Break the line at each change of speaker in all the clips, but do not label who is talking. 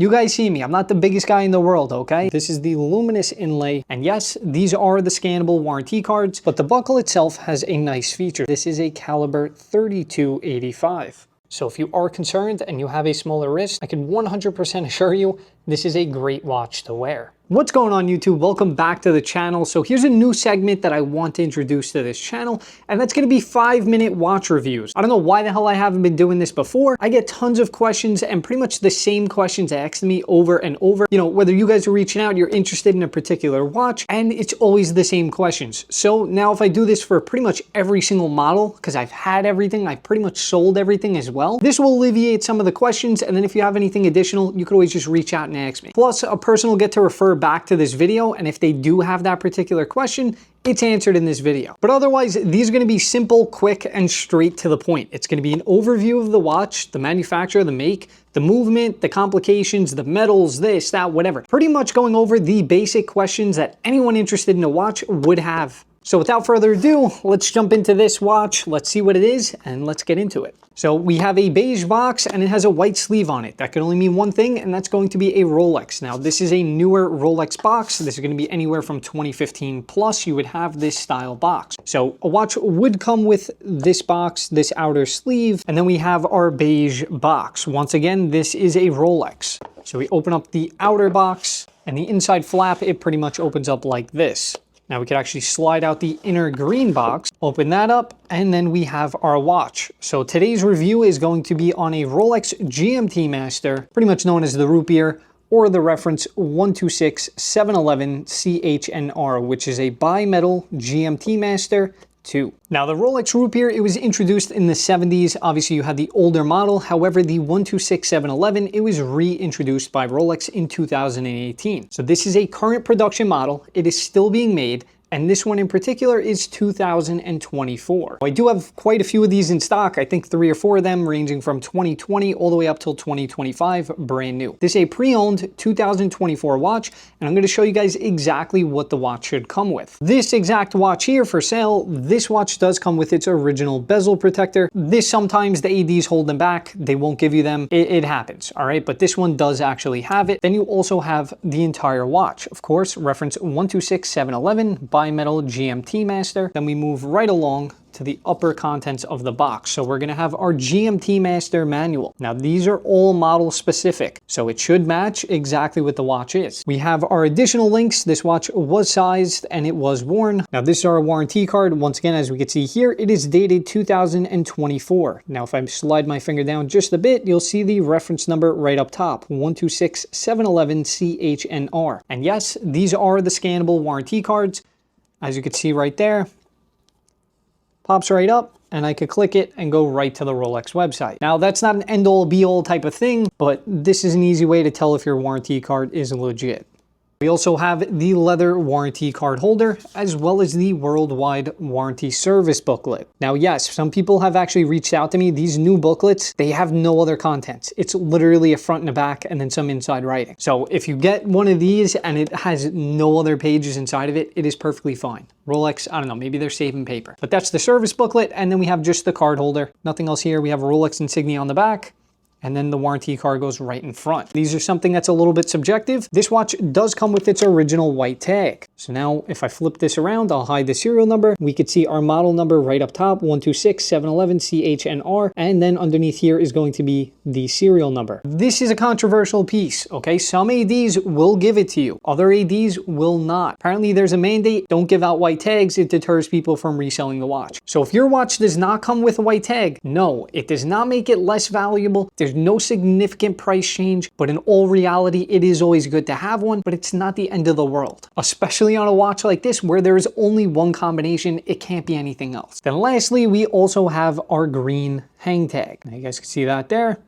You guys see me, I'm not the biggest guy in the world, okay? This is the luminous inlay, and yes, these are the scannable warranty cards, but the buckle itself has a nice feature. This is a caliber 3285. So if you are concerned and you have a smaller wrist, I can 100% assure you this is a great watch to wear. What's going on, YouTube? Welcome back to the channel. So here's a new segment that I want to introduce to this channel, and that's going to be 5-minute watch reviews. I don't know why the hell I haven't been doing this before. I get tons of questions and pretty much the same questions asked me over and over. You know, whether you guys are reaching out, you're interested in a particular watch, and it's always the same questions. So now if I do this for pretty much every single model, because I've had everything, I've pretty much sold everything as well, this will alleviate some of the questions, and then if you have anything additional, you could always just reach out and ask me. Plus, a person will get to refer back to this video, and if they do have that particular question, it's answered in this video. But otherwise, these are going to be simple, quick, and straight to the point. It's going to be an overview of the watch, the manufacturer, the make, the movement, the complications, the metals, this, that, whatever. Pretty much going over the basic questions that anyone interested in a watch would have. So without further ado, let's jump into this watch. Let's see what it is, and let's get into it. So we have a beige box, and it has a white sleeve on it. That can only mean one thing, and that's going to be a Rolex. Now, this is a newer Rolex box. This is going to be anywhere from 2015 plus. You would have this style box. So a watch would come with this box, this outer sleeve, and then we have our beige box. Once again, this is a Rolex. So we open up the outer box, and the inside flap, it pretty much opens up like this. Now we could actually slide out the inner green box, open that up, and then we have our watch. So today's review is going to be on a Rolex GMT Master, pretty much known as the root beer, or the reference 126711 CHNR, which is a bimetal GMT Master II. Now the Rolex root beer, it was introduced in the 70s. Obviously you had the older model. However, the 126711, it was reintroduced by Rolex in 2018. So this is a current production model. It is still being made, and this one in particular is 2024. I do have quite a few of these in stock. I think 3 or 4 of them, ranging from 2020 all the way up till 2025, brand new. This is a pre-owned 2024 watch, and I'm going to show you guys exactly what the watch should come with. This exact watch here for sale, this watch does come with its original bezel protector. This, sometimes the ADs hold them back. They won't give you them. It happens, all right? But this one does actually have it. Then you also have the entire watch. Of course, reference 126711, bimetal GMT Master. Then we move right along to the upper contents of the box. So we're going to have our GMT Master manual. Now these are all model specific, so it should match exactly what the watch is. We have our additional links. This watch was sized and it was worn. Now this is our warranty card. Once again, as we can see here, it is dated 2024. Now if I slide my finger down just a bit, you'll see the reference number right up top, 126711 CHNR. And yes, these are the scannable warranty cards. As you can see right there, pops right up, and I could click it and go right to the Rolex website. Now that's not an end-all be-all type of thing, but this is an easy way to tell if your warranty card is legit. We also have the leather warranty card holder, as well as the worldwide warranty service booklet. Now, yes, some people have actually reached out to me. These new booklets, they have no other contents. It's literally a front and a back and then some inside writing. So if you get one of these and it has no other pages inside of it, it is perfectly fine. Rolex, I don't know, maybe they're saving paper. But that's the service booklet, and then we have just the card holder. Nothing else here. We have a Rolex insignia on the back, and then the warranty card goes right in front. These are something that's a little bit subjective. This watch does come with its original white tag. So now if I flip this around, I'll hide the serial number. We could see our model number right up top, 126711 CHNR, and then underneath here is going to be the serial number. This is a controversial piece, okay? Some ADs will give it to you. Other ADs will not. Apparently there's a mandate, don't give out white tags. It deters people from reselling the watch. So if your watch does not come with a white tag, no, it does not make it less valuable. There's no significant price change, but in all reality, it is always good to have one, but it's not the end of the world. Especially on a watch like this where there is only one combination, it can't be anything else. Then lastly, we also have our green hang tag. Now you guys can see that there.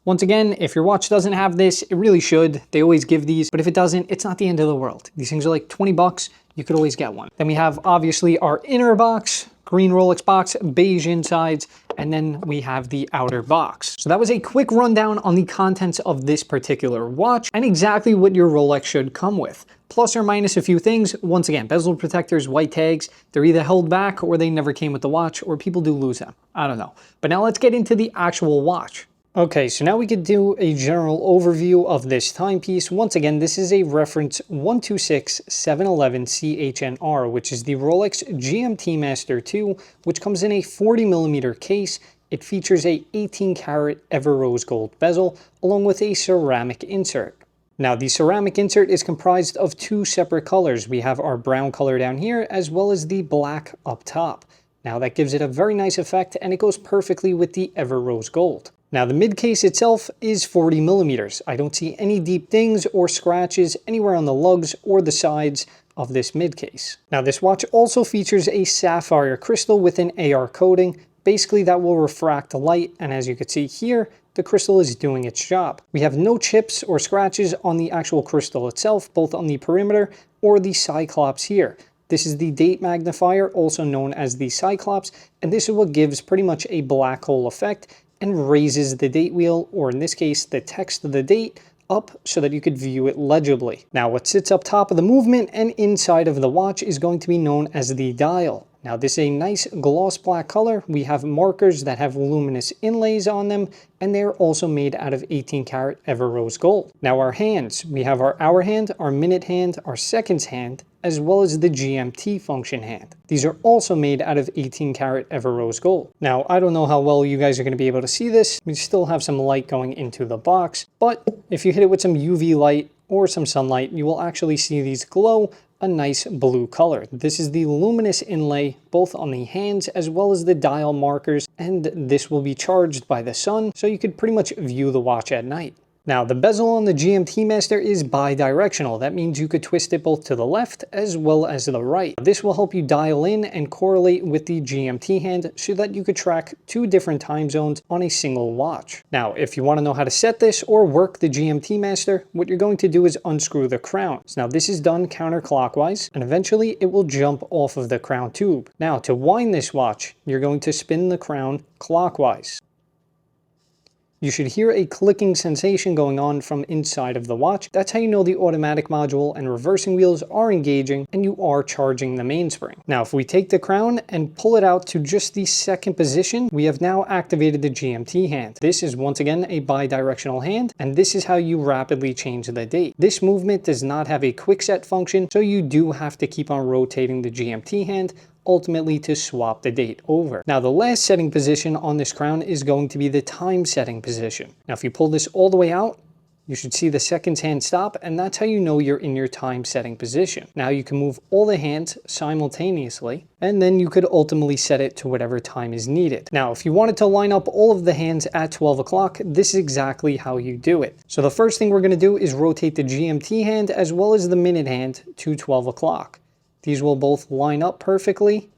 Once again, if your watch doesn't have this, it really should. They always give these, but if it doesn't, it's not the end of the world. These things are like 20 bucks. You could always get one. Then we have obviously our inner box, green Rolex box, beige insides, and then we have the outer box. So that was a quick rundown on the contents of this particular watch and exactly what your Rolex should come with. Plus or minus a few things. Once again, bezel protectors, white tags, they're either held back or they never came with the watch, or people do lose them. I don't know. But now let's get into the actual watch. Okay, so now we could do a general overview of this timepiece. Once again, this is a reference 126711CHNR, which is the Rolex GMT Master II, which comes in a 40mm case. It features a 18 karat ever rose gold bezel, along with a ceramic insert. Now, the ceramic insert is comprised of two separate colors. We have our brown color down here, as well as the black up top. Now, that gives it a very nice effect, and it goes perfectly with the ever rose gold. Now, the mid case itself is 40mm. I don't see any deep dings or scratches anywhere on the lugs or the sides of this mid case. Now, this watch also features a sapphire crystal with an AR coating. Basically, that will refract the light, and as you can see here, the crystal is doing its job. We have no chips or scratches on the actual crystal itself, both on the perimeter or the cyclops here. This is the date magnifier, also known as the cyclops, and this is what gives pretty much a black hole effect and raises the date wheel, or in this case, the text of the date, up so that you could view it legibly. Now, what sits up top of the movement and inside of the watch is going to be known as the dial. Now, this is a nice gloss black color. We have markers that have luminous inlays on them, and they're also made out of 18 karat ever rose gold. Now, our hands, we have our hour hand, our minute hand, our seconds hand, as well as the GMT function hand. These are also made out of 18 karat ever rose gold. Now, I don't know how well you guys are going to be able to see this. We still have some light going into the box, but if you hit it with some UV light or some sunlight, you will actually see these glow a nice blue color. This is the luminous inlay, both on the hands as well as the dial markers, and this will be charged by the sun, so you could pretty much view the watch at night. Now, the bezel on the GMT Master is bi-directional. That means you could twist it both to the left as well as the right. This will help you dial in and correlate with the GMT hand so that you could track two different time zones on a single watch. Now, if you want to know how to set this or work the GMT Master, what you're going to do is unscrew the crown. So now this is done counterclockwise, and eventually it will jump off of the crown tube. Now, to wind this watch, you're going to spin the crown clockwise. You should hear a clicking sensation going on from inside of the watch. That's how you know the automatic module and reversing wheels are engaging and you are charging the mainspring. Now, if we take the crown and pull it out to just the second position, we have now activated the GMT hand. This is once again a bi-directional hand, and this is how you rapidly change the date. This movement does not have a quick set function, so you do have to keep on rotating the GMT hand ultimately to swap the date over. Now, the last setting position on this crown is going to be the time setting position. Now, if you pull this all the way out, you should see the seconds hand stop, and that's how you know you're in your time setting position. Now, you can move all the hands simultaneously, and then you could ultimately set it to whatever time is needed. Now, if you wanted to line up all of the hands at 12 o'clock, this is exactly how you do it. So the first thing we're going to do is rotate the GMT hand as well as the minute hand to 12 o'clock. These will both line up perfectly,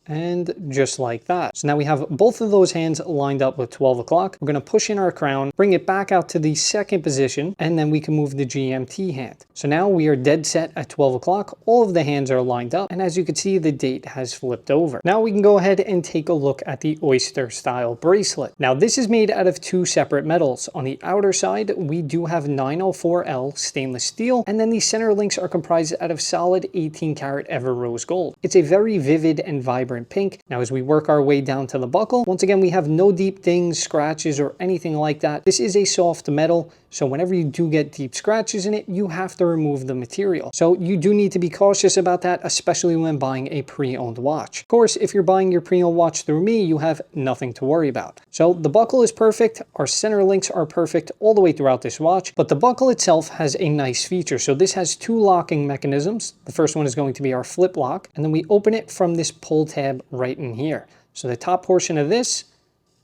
and just like that. So now we have both of those hands lined up with 12 o'clock. We're going to push in our crown, bring it back out to the second position, and then we can move the GMT hand. So now we are dead set at 12 o'clock. All of the hands are lined up, and as you can see, the date has flipped over. Now we can go ahead and take a look at the oyster style bracelet. Now, this is made out of two separate metals. On the outer side, we do have 904L stainless steel, and then the center links are comprised out of solid 18 karat ever rose gold. It's a very vivid and vibrant pink. Now, as we work our way down to the buckle, once again, we have no deep dings, scratches, or anything like that. This is a soft metal, so whenever you do get deep scratches in it, you have to remove the material. So you do need to be cautious about that, especially when buying a pre-owned watch. Of course, if you're buying your pre-owned watch through me, you have nothing to worry about. So the buckle is perfect. Our center links are perfect all the way throughout this watch, but the buckle itself has a nice feature. So this has two locking mechanisms. The first one is going to be our flip lock, and then we open it from this pull tab right in here. So the top portion of this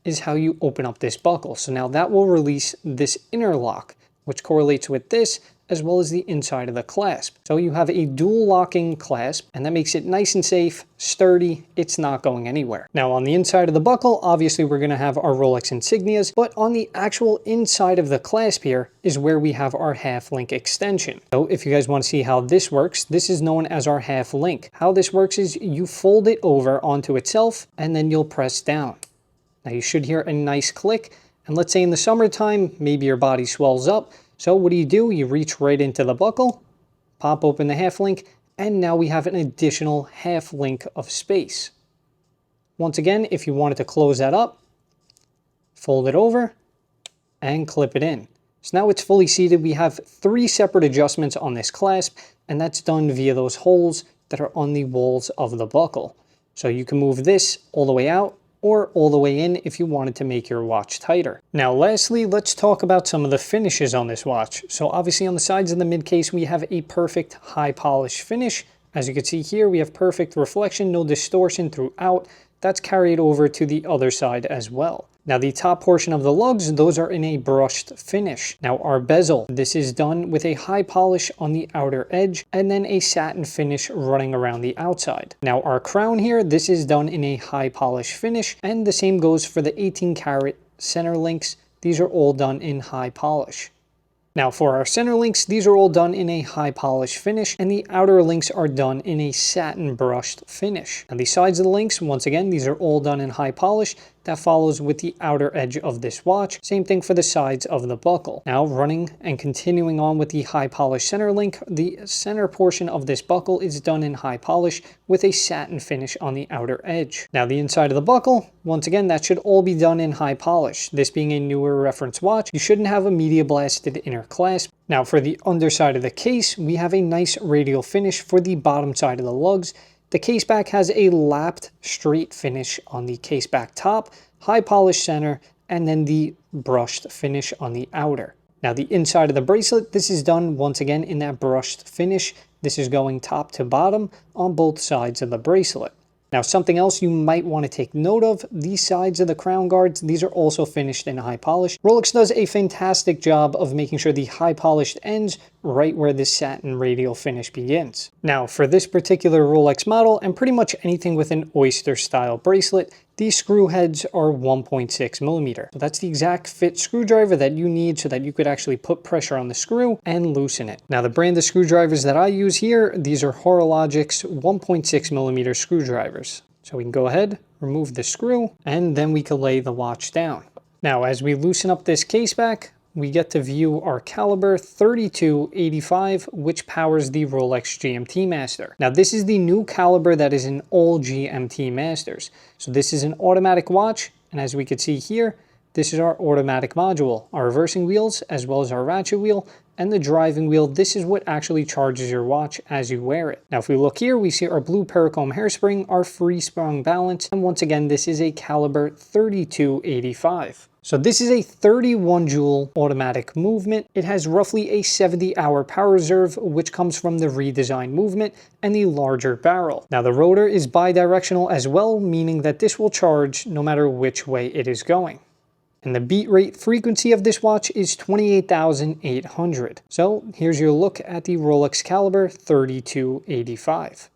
is how you open up this buckle. So now that will release this inner lock, which correlates with this, as well as the inside of the clasp. So you have a dual locking clasp, and that makes it nice and safe, sturdy. It's not going anywhere. Now, on the inside of the buckle, obviously we're going to have our Rolex insignias, but on the actual inside of the clasp here is where we have our half link extension. So if you guys want to see how this works, this is known as our half link. How this works is you fold it over onto itself, and then you'll press down. Now you should hear a nice click, and let's say in the summertime, maybe your body swells up. So what do? You reach right into the buckle, pop open the half link, and now we have an additional half link of space. Once again, if you wanted to close that up, fold it over, and clip it in. So now it's fully seated. We have 3 separate adjustments on this clasp, and that's done via those holes that are on the walls of the buckle. So you can move this all the way out or all the way in if you wanted to make your watch tighter. Now lastly, let's talk about some of the finishes on this watch. So obviously on the sides of the mid case, we have a perfect high polish finish. As you can see here, we have perfect reflection, no distortion throughout. That's carried over to the other side as well. Now the top portion of the lugs, those are in a brushed finish. Now our bezel, this is done with a high polish on the outer edge and then a satin finish running around the outside. Now our crown here, this is done in a high polish finish, and the same goes for the 18 karat center links. These are all done in high polish. Now for our center links, these are all done in a high polish finish, and the outer links are done in a satin brushed finish. Now the sides of the links, once again, these are all done in high polish. That follows with the outer edge of this watch. Same thing for the sides of the buckle. Now running and continuing on with the high polish center link, the center portion of this buckle is done in high polish with a satin finish on the outer edge. Now the inside of the buckle, once again, that should all be done in high polish. This being a newer reference watch, you shouldn't have a media blasted inner clasp. Now for the underside of the case, we have a nice radial finish for the bottom side of the lugs. The case back has a lapped straight finish on the case back top, high polish center, and then the brushed finish on the outer. Now the inside of the bracelet, this is done once again in that brushed finish. This is going top to bottom on both sides of the bracelet. Now something else you might want to take note of, these sides of the crown guards, these are also finished in high polish. Rolex does a fantastic job of making sure the high polished ends right where this satin radial finish begins. Now for this particular Rolex model, and pretty much anything with an oyster style bracelet, these screw heads are 1.6 millimeter. So that's the exact fit screwdriver that you need so that you could actually put pressure on the screw and loosen it. Now the brand of screwdrivers that I use here, these are Horologic's 1.6 millimeter screwdrivers. So we can go ahead, remove the screw, and then we can lay the watch down. Now as we loosen up this case back, we get to view our caliber 3285, which powers the Rolex GMT Master. Now this is the new caliber that is in all GMT Masters. So this is an automatic watch, and as we can see here, this is our automatic module, our reversing wheels, as well as our ratchet wheel, and the driving wheel. This is what actually charges your watch as you wear it. Now if we look here, we see our blue Pericomb hairspring, our free sprung balance, and once again, this is a caliber 3285. So this is a 31 joule automatic movement. It has roughly a 70-hour power reserve, which comes from the redesigned movement and the larger barrel. Now the rotor is bidirectional as well, meaning that this will charge no matter which way it is going. And the beat rate frequency of this watch is 28,800. So here's your look at the Rolex caliber 3285.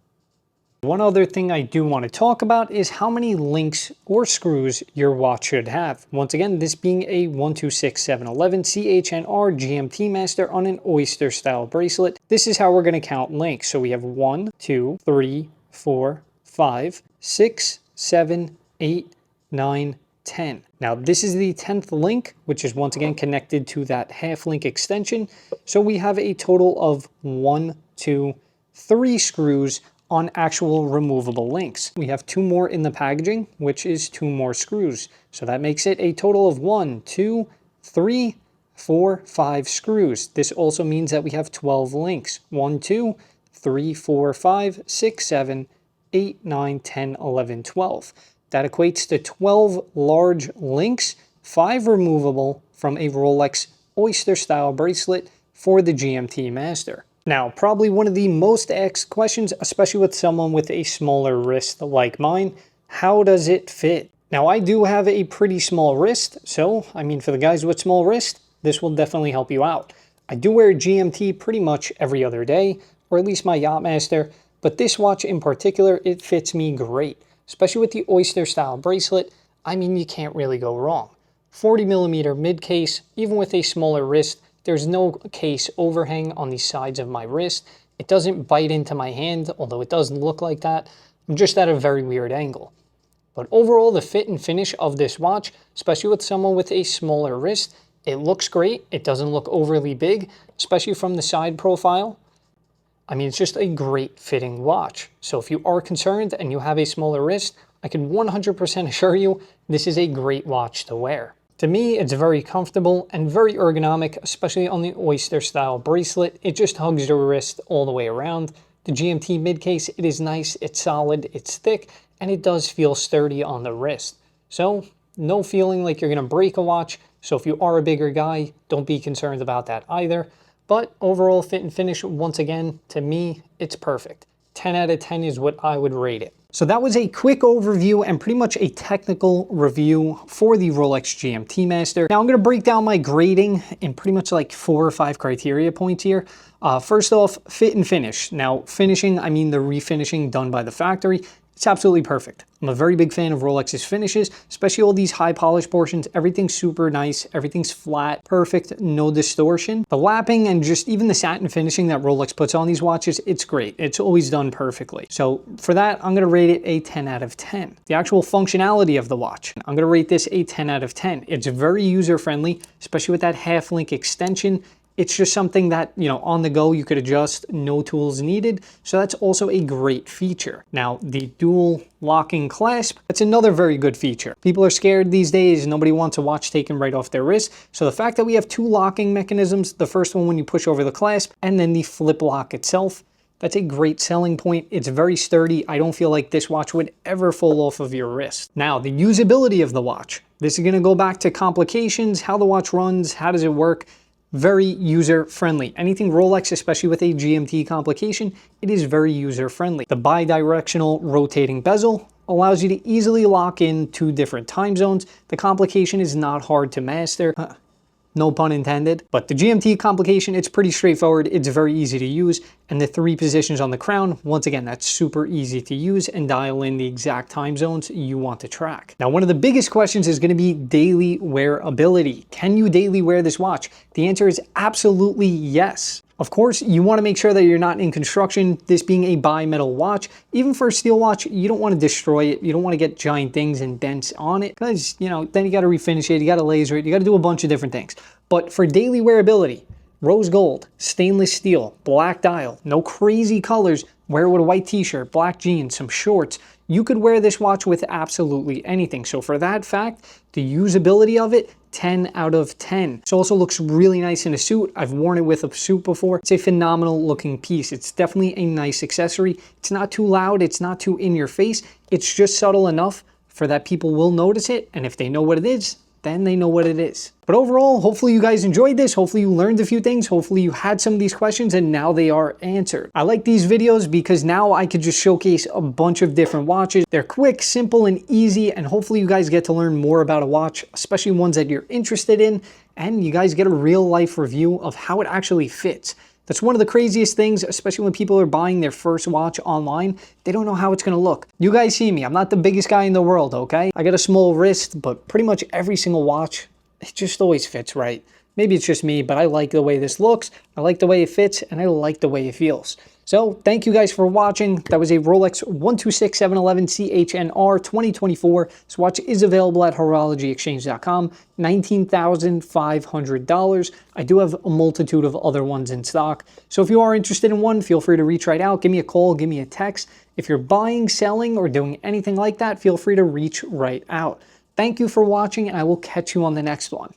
One other thing I do want to talk about is how many links or screws your watch should have. Once again, this being a 126711 CHNR GMT Master on an oyster style bracelet, this is how we're going to count links. So we have 1, 2, 3, 4, 5, 6, 7, 8, 9, 10. Now this is the 10th link, which is once again connected to that half link extension. So we have a total of 1, 2, 3 screws on actual removable links. We have 2 more in the packaging, which is 2 more screws. So that makes it a total of 1, 2, 3, 4, 5 screws. This also means that we have 12 links. 1, 2, 3, 4, 5, 6, 7, 8, 9, 10, 11, 12. That equates to 12 large links, 5 removable from a Rolex oyster style bracelet for the GMT Master. Now, probably one of the most asked questions, especially with someone with a smaller wrist like mine, how does it fit? Now, I do have a pretty small wrist, so, I mean, for the guys with small wrist, this will definitely help you out. I do wear GMT pretty much every other day, or at least my Yachtmaster, but this watch in particular, it fits me great. Especially with the oyster style bracelet, I mean, you can't really go wrong. 40 millimeter mid case, even with a smaller wrist, there's no case overhang on the sides of my wrist. It doesn't bite into my hand, although it does look like that. I'm just at a very weird angle. But overall, the fit and finish of this watch, especially with someone with a smaller wrist, it looks great. It doesn't look overly big, especially from the side profile. I mean, it's just a great fitting watch. So if you are concerned and you have a smaller wrist, I can 100% assure you this is a great watch to wear. To me, it's very comfortable and very ergonomic, especially on the Oyster style bracelet. It just hugs your wrist all the way around. The GMT mid case, it is nice, it's solid, it's thick, and it does feel sturdy on the wrist. So no feeling like you're gonna break a watch. So if you are a bigger guy, don't be concerned about that either. But overall fit and finish, once again, to me, it's perfect. 10 out of 10 is what I would rate it. So that was a quick overview and pretty much a technical review for the Rolex GMT Master. Now I'm going to break down my grading in pretty much like 4 or 5 criteria points here. First off, fit and finish. Now finishing, I mean the refinishing done by the factory. It's absolutely perfect. I'm a very big fan of Rolex's finishes, especially all these high polish portions. Everything's super nice, everything's flat, perfect, no distortion. The lapping and just even the satin finishing that Rolex puts on these watches, it's great. It's always done perfectly. So for that, I'm gonna rate it a 10 out of 10. The actual functionality of the watch, I'm gonna rate this a 10 out of 10. It's very user-friendly, especially with that half-link extension. It's just something that, you know, on the go you could adjust, no tools needed. So that's also a great feature. Now, the dual locking clasp, that's another very good feature. People are scared these days. Nobody wants a watch taken right off their wrist. So the fact that we have 2 locking mechanisms, the first one when you push over the clasp and then the flip lock itself, that's a great selling point. It's very sturdy. I don't feel like this watch would ever fall off of your wrist. Now, the usability of the watch. This is gonna go back to complications, how the watch runs, how does it work? Very user-friendly. Anything Rolex, especially with a GMT complication, it is very user-friendly. The bi-directional rotating bezel allows you to easily lock in 2 different time zones. The complication is not hard to master. No pun intended. But the GMT complication, it's pretty straightforward. It's very easy to use. And the 3 positions on the crown, once again, that's super easy to use and dial in the exact time zones you want to track. Now, one of the biggest questions is going to be daily wearability. Can you daily wear this watch? The answer is absolutely yes. Of course, you want to make sure that you're not in construction, this being a bi-metal watch. Even for a steel watch, you don't want to destroy it. You don't want to get giant things and dents on it because, you know, then you got to refinish it, you got to laser it, you got to do a bunch of different things. But for daily wearability, rose gold, stainless steel, black dial, no crazy colors, wear it with a white t-shirt, black jeans, some shorts. You could wear this watch with absolutely anything. So for that fact, the usability of it, 10 out of 10. This also looks really nice in a suit. I've worn it with a suit before. It's a phenomenal looking piece. It's definitely a nice accessory. It's not too loud. It's not too in your face. It's just subtle enough for that people will notice it. And if they know what it is, then they know what it is. But overall, hopefully you guys enjoyed this. Hopefully you learned a few things. Hopefully you had some of these questions and now they are answered. I like these videos because now I could just showcase a bunch of different watches. They're quick, simple, and easy. And hopefully you guys get to learn more about a watch, especially ones that you're interested in. And you guys get a real life review of how it actually fits. That's one of the craziest things, especially when people are buying their first watch online. They don't know how it's going to look. You guys see me. I'm not the biggest guy in the world, okay? I got a small wrist, but pretty much every single watch, it just always fits right. Maybe it's just me, but I like the way this looks. I like the way it fits, and I like the way it feels. So thank you guys for watching. That was a Rolex 126711 CHNR 2024. This watch is available at horologyexchange.com, $19,500. I do have a multitude of other ones in stock. So if you are interested in one, feel free to reach right out. Give me a call, give me a text. If you're buying, selling, or doing anything like that, feel free to reach right out. Thank you for watching, and I will catch you on the next one.